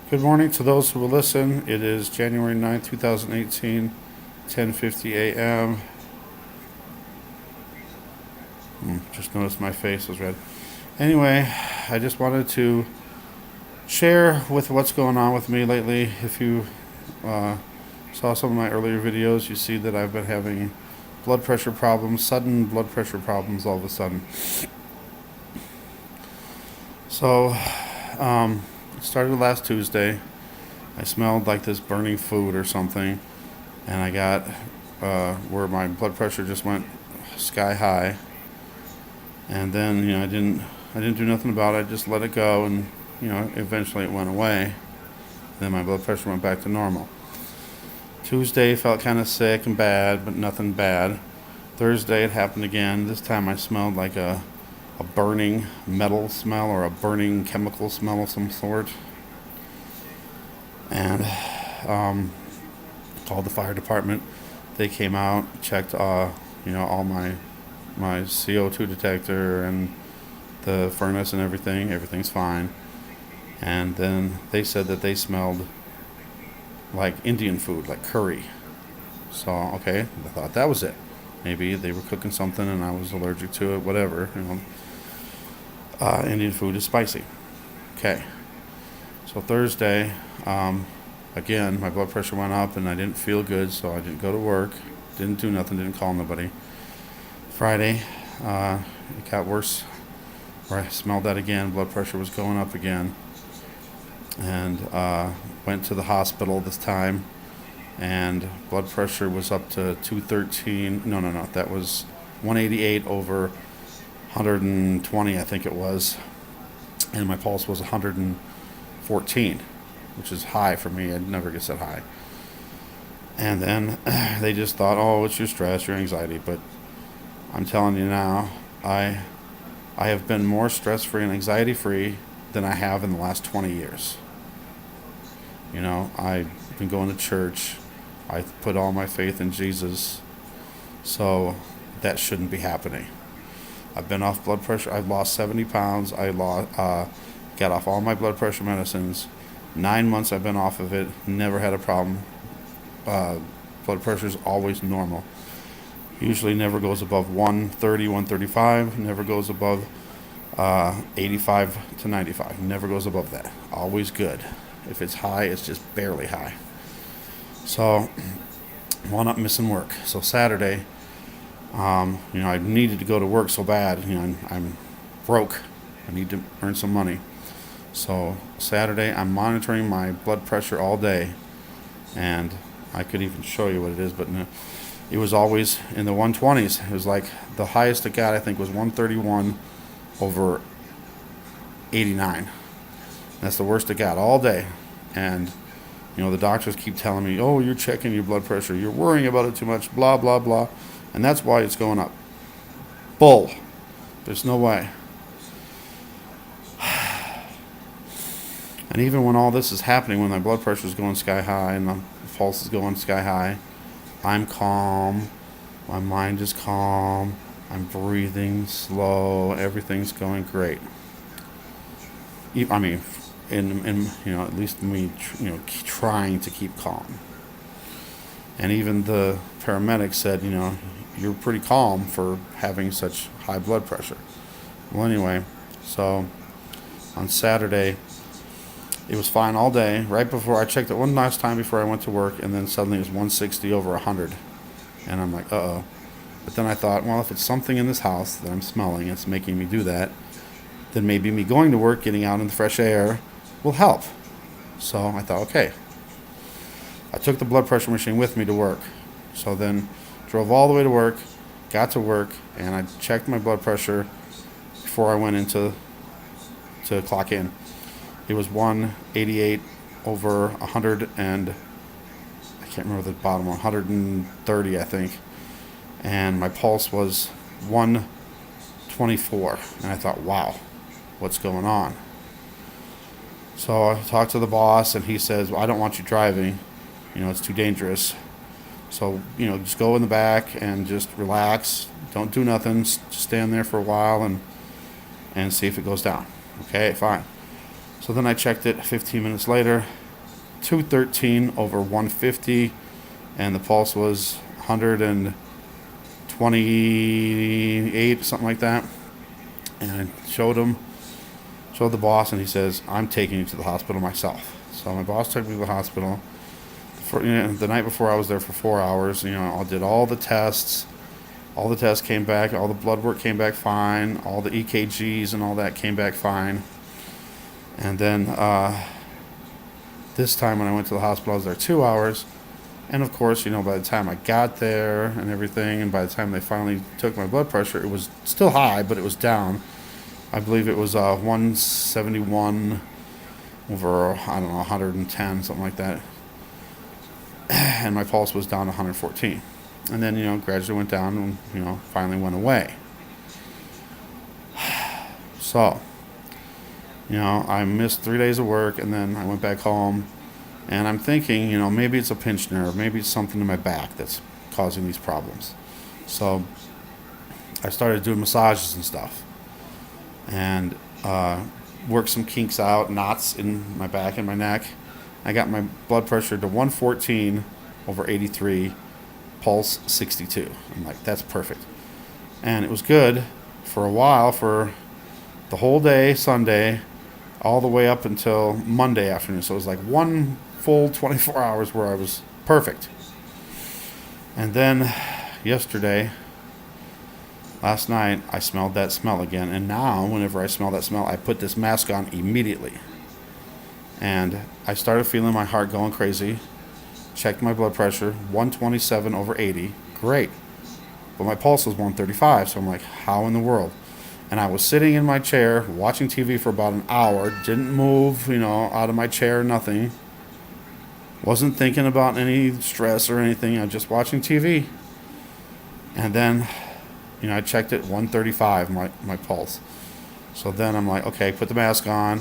Good morning to those who will listen. It is January 9th, 2018, 10:50 a.m. Just noticed my face was red. Anyway, I just wanted to share with what's going on with me lately. If you saw some of my earlier videos, you see that I've been having blood pressure problems, sudden blood pressure problems all of a sudden. So, it started last Tuesday. I smelled like this burning food or something, and I got where my blood pressure just went sky high. And then I didn't do nothing about it. I just let it go, and eventually it went away. Then my blood pressure went back to normal. Tuesday felt kind of sick and bad, but nothing bad. Thursday it happened again. This time I smelled like a burning metal smell or a burning chemical smell of some sort. And called the fire department. They came out, checked all my CO2 detector and the furnace and everything. Everything's fine. And then they said that they smelled like Indian food, like curry. So, okay, I thought that was it. Maybe they were cooking something and I was allergic to it, whatever. Indian food is spicy. Okay. So Thursday, again, my blood pressure went up and I didn't feel good, so I didn't go to work, didn't do nothing, didn't call nobody. Friday, it got worse, where I smelled that again. Blood pressure was going up again. And went to the hospital this time, and blood pressure was up to 213. No, that was 188 over 120, I think it was. And my pulse was 114, which is high for me. It never gets that high. And then they just thought, oh, it's your stress, your anxiety. But I'm telling you now, I have been more stress-free and anxiety-free than I have in the last 20 years. I've been going to church. I put all my faith in Jesus. So that shouldn't be happening. I've been off blood pressure. I've lost 70 pounds. Got off all my blood pressure medicines. 9 months I've been off of it. Never had a problem. Blood pressure is always normal. Usually never goes above 130, 135. Never goes above 85 to 95. Never goes above that. Always good. If it's high, it's just barely high. So, wound up missing work. So Saturday, I needed to go to work so bad. I'm broke. I need to earn some money. So Saturday, I'm monitoring my blood pressure all day, and I could even show you what it is, but it was always in the 120s. It was like the highest it got, I think, was 131 over 89. That's the worst it got all day. And, the doctors keep telling me, oh, you're checking your blood pressure. You're worrying about it too much, blah, blah, blah. And that's why it's going up. Bull. There's no way. And even when all this is happening, when my blood pressure is going sky high and the pulse is going sky high, I'm calm. My mind is calm. I'm breathing slow. Everything's going great. I mean, at least me, trying to keep calm. And even the paramedics said, you're pretty calm for having such high blood pressure. Well, anyway, so on Saturday, it was fine all day. Right before I checked it one last time before I went to work, and then suddenly it was 160 over 100. And I'm like, uh-oh. But then I thought, well, if it's something in this house that I'm smelling, it's making me do that, then maybe me going to work, getting out in the fresh air, will help. So I thought, okay. I took the blood pressure machine with me to work. So then drove all the way to work, got to work, and I checked my blood pressure before I went to clock in. It was 188 over 100 and I can't remember the bottom one, 130, I think. And my pulse was 124. And I thought, wow, what's going on? So I talked to the boss, and he says, well, I don't want you driving. It's too dangerous. So, just go in the back and just relax. Don't do nothing. Just stand there for a while and see if it goes down. Okay, fine. So then I checked it 15 minutes later, 213 over 150, and the pulse was 128, something like that. And I showed the boss, and he says, I'm taking you to the hospital myself. So my boss took me to the hospital. The night before, I was there for 4 hours. I did all the tests. All the tests came back. All the blood work came back fine. All the EKGs and all that came back fine. And then this time when I went to the hospital, I was there 2 hours. And of course, by the time I got there and everything, and by the time they finally took my blood pressure, it was still high, but it was down. I believe it was 171 over, 110, something like that. And my pulse was down to 114. And then, gradually went down and, finally went away. So, I missed 3 days of work, and then I went back home. And I'm thinking, maybe it's a pinched nerve. Maybe it's something in my back that's causing these problems. So I started doing massages and stuff. And worked some kinks out, knots in my back and my neck. I got my blood pressure to 114 over 83, pulse 62. I'm like, that's perfect. And it was good for a while, for the whole day, Sunday, all the way up until Monday afternoon. So it was like one full 24 hours where I was perfect. And then last night, I smelled that smell again. And now, whenever I smell that smell, I put this mask on immediately. And I started feeling my heart going crazy. Checked my blood pressure, 127 over 80. Great. But my pulse was 135. So I'm like, how in the world? And I was sitting in my chair watching TV for about an hour. Didn't move, out of my chair, nothing. Wasn't thinking about any stress or anything. I was just watching TV. And then, I checked it, 135, my pulse. So then I'm like, okay, put the mask on.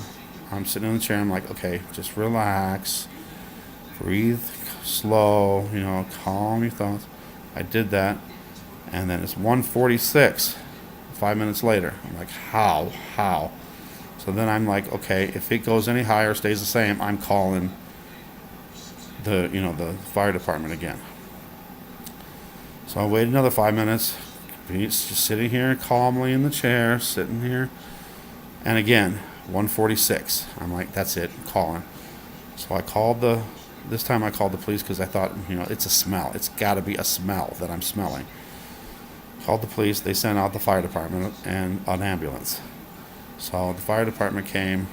I'm sitting in the chair. I'm like, okay, just relax. Breathe slow, calm your thoughts. I did that. And then it's 146, 5 minutes later. I'm like, how? So then I'm like, okay, if it goes any higher, stays the same, I'm calling the fire department again. So I waited another 5 minutes. He's just sitting here calmly in the chair, sitting here. And again, 146. I'm like, that's it, I'm calling. So this time I called the police because I thought, it's a smell. It's got to be a smell that I'm smelling. Called the police. They sent out the fire department and an ambulance. So the fire department came,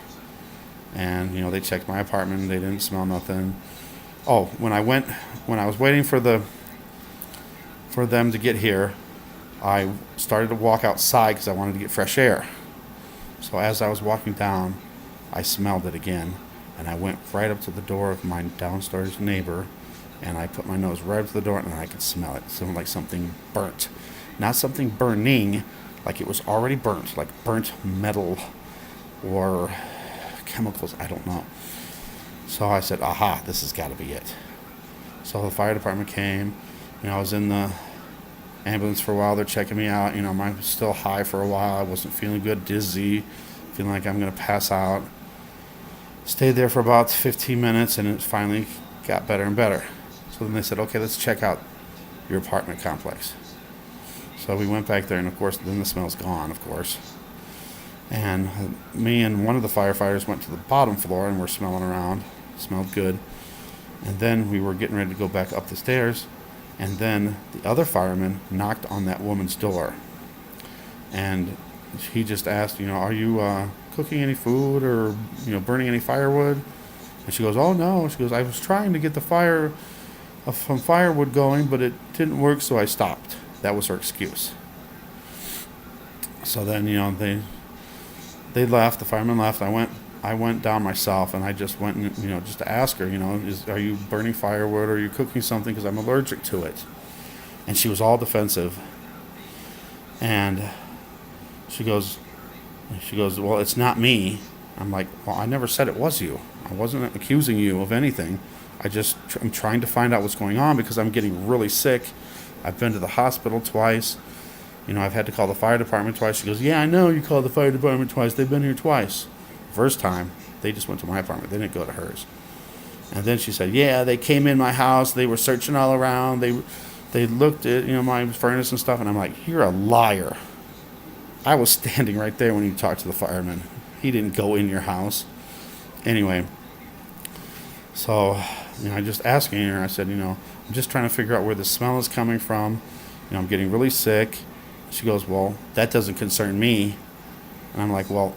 and they checked my apartment. They didn't smell nothing. Oh, when I was waiting for them to get here, I started to walk outside because I wanted to get fresh air. So as I was walking down, I smelled it again, and I went right up to the door of my downstairs neighbor, and I put my nose right up to the door, and I could smell it. It sounded like something burnt. Not something burning, like it was already burnt, like burnt metal or chemicals, I don't know. So I said, aha, this has got to be it. So the fire department came. I was in the ambulance for a while. They're checking me out. I was still high for a while. I wasn't feeling good, dizzy, feeling like I'm going to pass out. Stayed there for about 15 minutes, and it finally got better and better. So then they said, okay, let's check out your apartment complex. So we went back there, and of course, then the smell's gone, of course. And me and one of the firefighters went to the bottom floor, and we're smelling around. Smelled good. And then we were getting ready to go back up the stairs, and then the other fireman knocked on that woman's door. And he just asked, are you cooking any food or, burning any firewood? And she goes, oh, no. She goes, I was trying to get the fire from firewood going, but it didn't work, so I stopped. That was her excuse. So then, they left. The firemen left. I went down myself, and I just went and, just to ask her, are you burning firewood or are you cooking something, because I'm allergic to it? And she was all defensive. And she goes, well, it's not me. I'm like, well, I never said it was you. I wasn't accusing you of anything. I'm trying to find out what's going on because I'm getting really sick. I've been to the hospital twice. I've had to call the fire department twice. She goes, yeah, I know you called the fire department twice. They've been here twice. First time, They just went to my apartment. They didn't go to hers. And then she said, yeah, they came in my house. They were searching all around. They looked at, my furnace and stuff. And I'm like, you're a liar. I was standing right there when you talked to the fireman. He didn't go in your house. Anyway, so, I just asking her, I said, I'm just trying to figure out where the smell is coming from. I'm getting really sick. She goes, well, that doesn't concern me. And I'm like, well,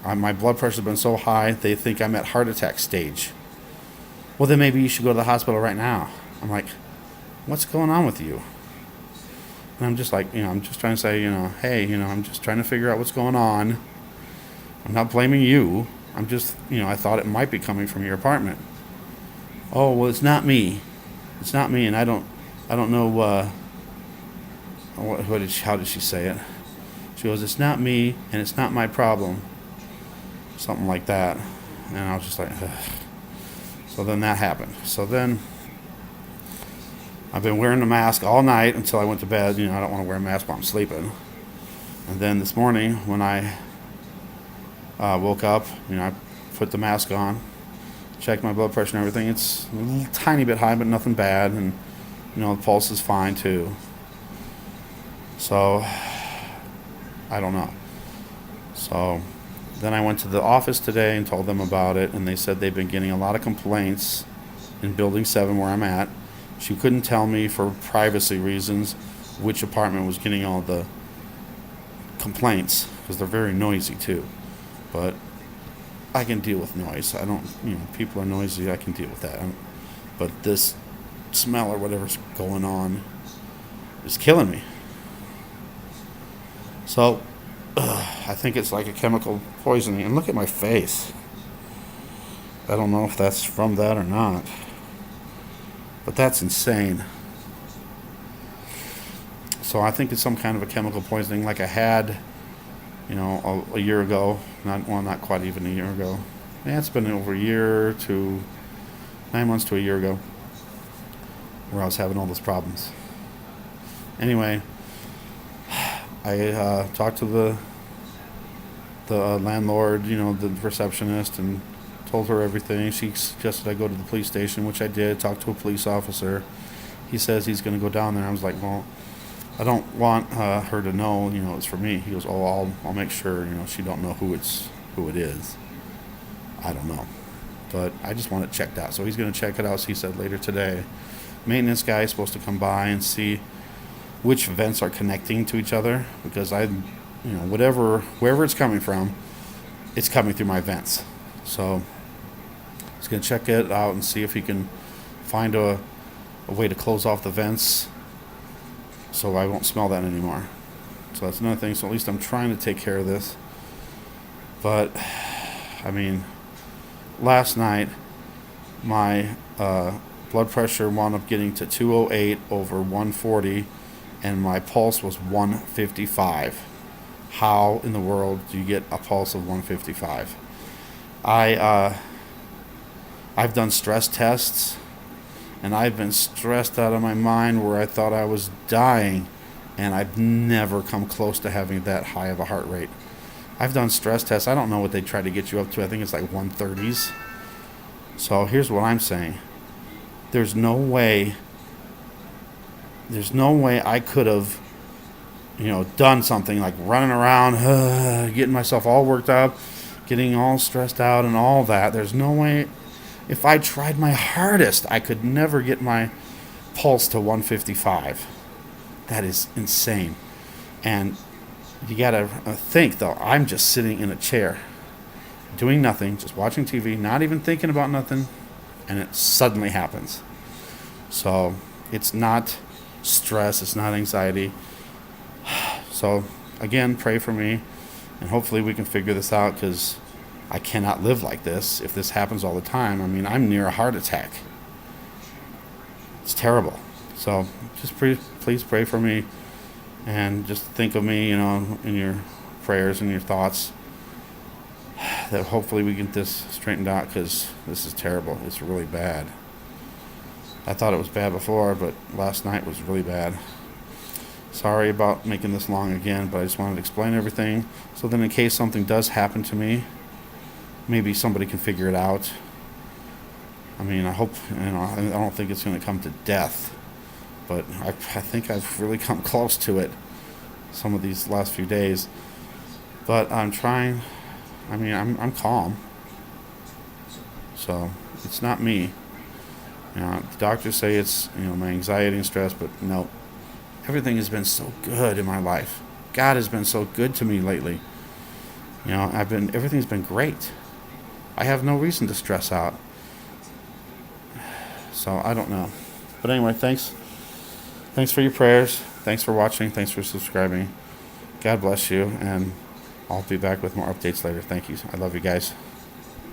my blood pressure's been so high, they think I'm at heart attack stage. Well, then maybe you should go to the hospital right now. I'm like, what's going on with you? And I'm just like, I'm just trying to say, hey, I'm just trying to figure out what's going on. I'm not blaming you. I'm just, I thought it might be coming from your apartment. Oh, well, it's not me. It's not me, and I don't know, how did she say it? She goes, it's not me, and it's not my problem. Something like that. And I was just like, ugh. So then that happened. So then I've been wearing the mask all night until I went to bed. I don't want to wear a mask while I'm sleeping. And then this morning when I woke up, I put the mask on, checked my blood pressure and everything. It's a little tiny bit high, but nothing bad. And, the pulse is fine too. So, I don't know. So, then I went to the office today and told them about it, and they said they've been getting a lot of complaints in Building 7 where I'm at. She couldn't tell me for privacy reasons which apartment was getting all the complaints, because they're very noisy too. But I can deal with noise. I don't, people are noisy, I can deal with that. But this smell or whatever's going on is killing me. So, I think it's like a chemical poisoning. And look at my face. I don't know if that's from that or not. But that's insane. So I think it's some kind of a chemical poisoning like I had, a year ago. Not quite even a year ago. Yeah, it's been over a year to 9 months to a year ago where I was having all those problems. Anyway, I talked to the landlord, the receptionist, and told her everything. She suggested I go to the police station, which I did. Talked to a police officer. He says he's going to go down there. I was like, well, I don't want her to know, it's for me. He goes, oh, I'll make sure, she don't know who it is. I don't know, but I just want it checked out. So he's going to check it out. So he said later today, maintenance guy is supposed to come by and see which vents are connecting to each other, because wherever it's coming from, it's coming through my vents. So he's going to check it out and see if he can find a way to close off the vents so I won't smell that anymore. So that's another thing. So at least I'm trying to take care of this. But, last night my blood pressure wound up getting to 208 over 140, and my pulse was 155. How in the world do you get a pulse of 155? I've done stress tests, and I've been stressed out of my mind where I thought I was dying, and I've never come close to having that high of a heart rate. I've done stress tests. I don't know what they try to get you up to. I think it's like 130s. So here's what I'm saying. There's no way I could have, done something like running around, getting myself all worked up, getting all stressed out and all that. There's no way. If I tried my hardest, I could never get my pulse to 155. That is insane. And you gotta think, though, I'm just sitting in a chair, doing nothing, just watching TV, not even thinking about nothing, and it suddenly happens. So it's not stress, it's not anxiety. So again, pray for me, and hopefully we can figure this out, because I cannot live like this if this happens all the time. I'm near a heart attack. It's terrible. So just please pray for me, and just think of me, in your prayers and your thoughts, that hopefully we get this straightened out, because this is terrible. It's really bad. I thought it was bad before, but last night was really bad. Sorry about making this long again, but I just wanted to explain everything, so then in case something does happen to me, maybe somebody can figure it out. I mean, I hope, I don't think it's going to come to death, but I think I've really come close to it some of these last few days. But I'm trying, I'm calm. So it's not me. The doctors say it's, my anxiety and stress, but no. Everything has been so good in my life. God has been so good to me lately. Everything's been great. I have no reason to stress out. So I don't know. But anyway, thanks. Thanks for your prayers. Thanks for watching. Thanks for subscribing. God bless you. And I'll be back with more updates later. Thank you. I love you guys.